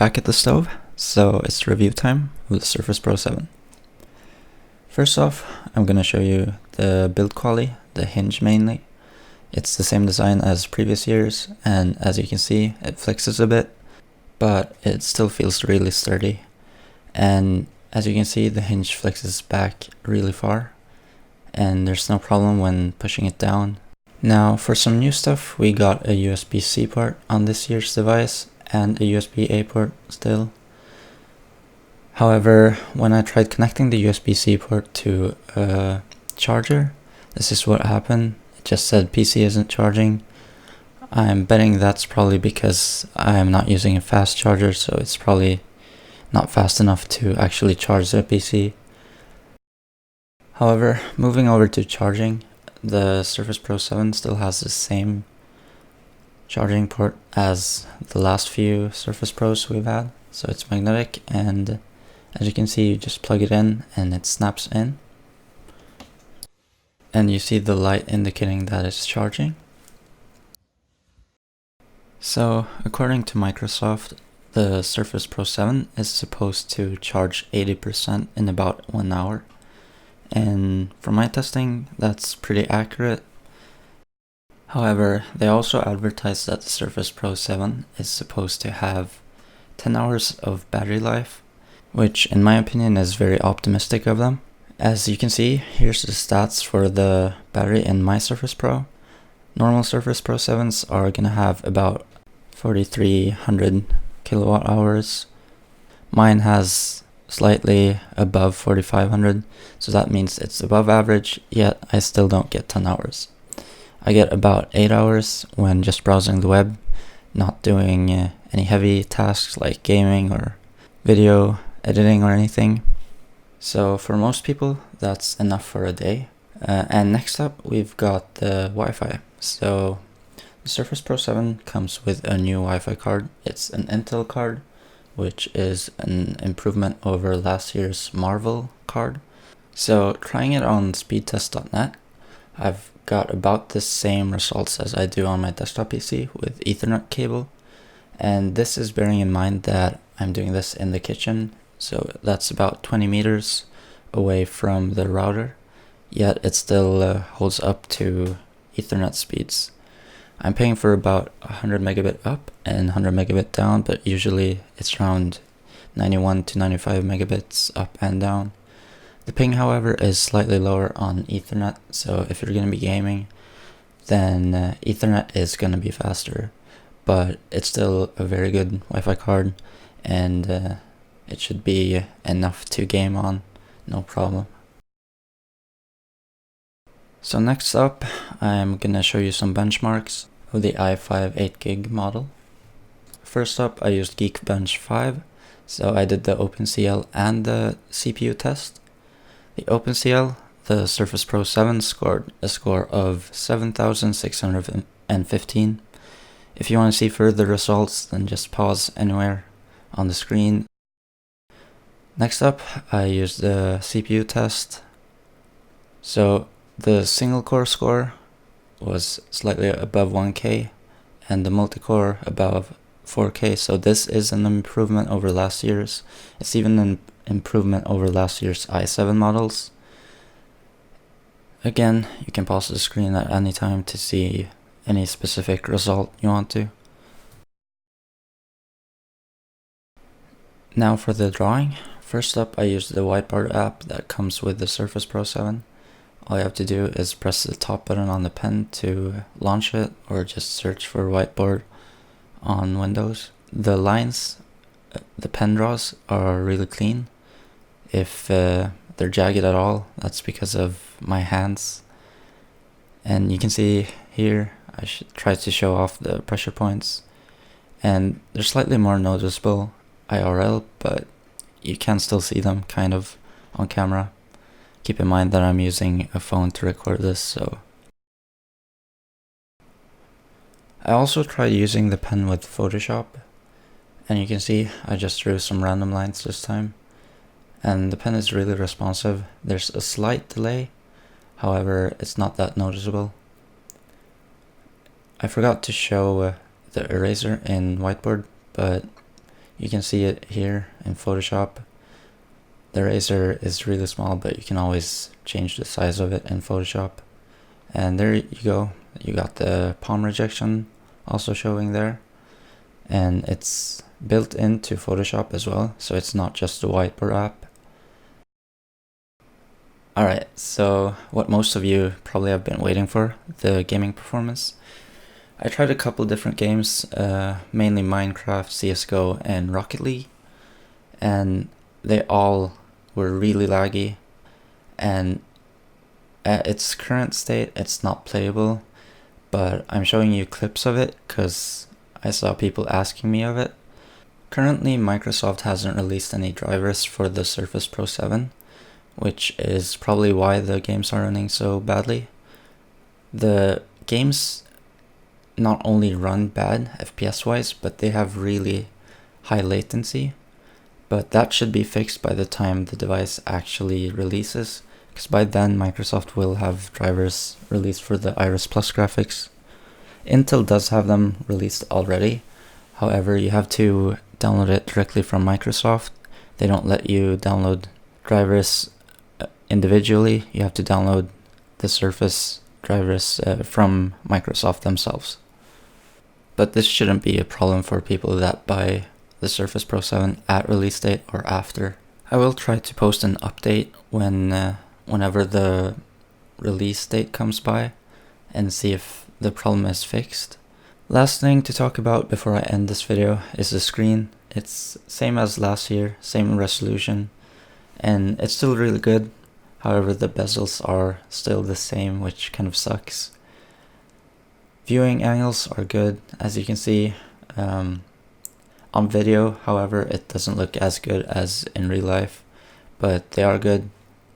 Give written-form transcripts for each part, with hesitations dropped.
back at the stove, so it's review time with the Surface Pro 7. First off, I'm gonna show you the build quality, the hinge mainly. It's the same design as previous years, and as you can see, it flexes a bit, but it still feels really sturdy. And as you can see, the hinge flexes back really far, and there's no problem when pushing it down. Now, for some new stuff, we got a USB-C port on this year's device, and a USB-A port still. However, when I tried connecting the USB-C port to a charger, this is what happened. It just said PC isn't charging. I'm betting that's probably because I'm not using a fast charger, so it's probably not fast enough to actually charge the PC. However, moving over to charging, the Surface Pro 7 still has the same charging port as the last few Surface Pros we've had. So it's magnetic, and as you can see, you just plug it in and it snaps in. And you see the light indicating that it's charging. So according to Microsoft, the Surface Pro 7 is supposed to charge 80% in about 1 hour. And from my testing, that's pretty accurate. However, they also advertise that the Surface Pro 7 is supposed to have 10 hours of battery life, which in my opinion is very optimistic of them. As you can see, here's the stats for the battery in my Surface Pro. Normal Surface Pro 7s are gonna have about 4,300 kilowatt hours. Mine has slightly above 4,500, so that means it's above average, yet I still don't get 10 hours. I get about 8 hours when just browsing the web, not doing any heavy tasks like gaming or video editing or anything. So for most people, that's enough for a day. And next up, we've got the Wi-Fi. So the Surface Pro 7 comes with a new Wi-Fi card. It's an Intel card, which is an improvement over last year's Marvel card. So trying it on speedtest.net, I've got about the same results as I do on my desktop PC with Ethernet cable. And this is bearing in mind that I'm doing this in the kitchen, so that's about 20 meters away from the router, yet it still holds up to Ethernet speeds. I'm paying for about 100 megabit up and 100 megabit down, but usually it's around 91 to 95 megabits up and down. The ping, however, is slightly lower on Ethernet, so if you're going to be gaming, then Ethernet is going to be faster, but it's still a very good Wi-Fi card, and it should be enough to game on, no problem. So next up, I'm going to show you some benchmarks of the i5 8GB model. First up, I used Geekbench 5, so I did the OpenCL and the CPU test. The OpenCL, the Surface Pro 7 scored a score of 7,615. If you want to see further results, then just pause anywhere on the screen. Next up, I used the CPU test. So the single core score was slightly above 1K and the multi-core above 4K, so this is an improvement over last year's. It's even an improvement over last year's i7 models. Again, you can pause the screen at any time to see any specific result you want to. Now for the drawing. First up, I used the whiteboard app that comes with the Surface Pro 7. All you have to do is press the top button on the pen to launch it, or just search for whiteboard on Windows. The lines the pen draws are really clean. If they're jagged at all, that's because of my hands. And you can see here, I should try to show off the pressure points, and they're slightly more noticeable IRL, but you can still see them kind of on camera. Keep in mind that I'm using a phone to record this, so. I also tried using the pen with Photoshop, and you can see I just drew some random lines this time, and the pen is really responsive. There's a slight delay, however it's not that noticeable. I forgot to show the eraser in whiteboard, but You can see it here in Photoshop. The eraser is really small, but you can always change the size of it in Photoshop. And there you go. You got the palm rejection also showing there. And it's built into Photoshop as well, so it's not just a whiteboard app. Alright, so what most of you probably have been waiting for, the gaming performance. I tried a couple different games, mainly Minecraft, CSGO, and Rocket League, and they all were really laggy, and at its current state it's not playable, but I'm showing you clips of it because I saw people asking me of it. Currently Microsoft hasn't released any drivers for the Surface Pro 7, which is probably why the games are running so badly. The games not only run bad FPS wise, but they have really high latency, but that should be fixed by the time the device actually releases, because by then Microsoft will have drivers released for the Iris Plus graphics. Intel does have them released already, however you have to download it directly from Microsoft. They don't let you download drivers individually, you have to download the Surface drivers from Microsoft themselves. But this shouldn't be a problem for people that buy the Surface Pro 7 at release date or after. I will try to post an update whenever the release date comes by and see if the problem is fixed. Last thing to talk about before I end this video is the screen. It's same as last year, same resolution, and it's still really good. However, the bezels are still the same, which kind of sucks. Viewing angles are good, as you can see. On video, however, it doesn't look as good as in real life, but they are good.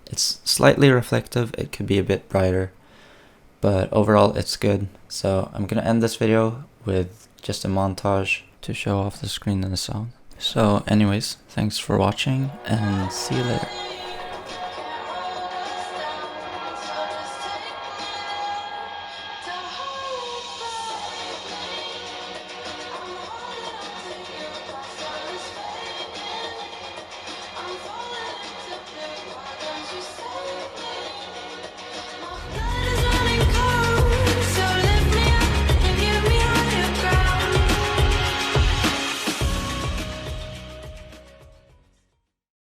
It's slightly reflective, it could be a bit brighter, but overall it's good. So I'm gonna end this video with just a montage to show off the screen and the sound. So anyways, thanks for watching and see you later.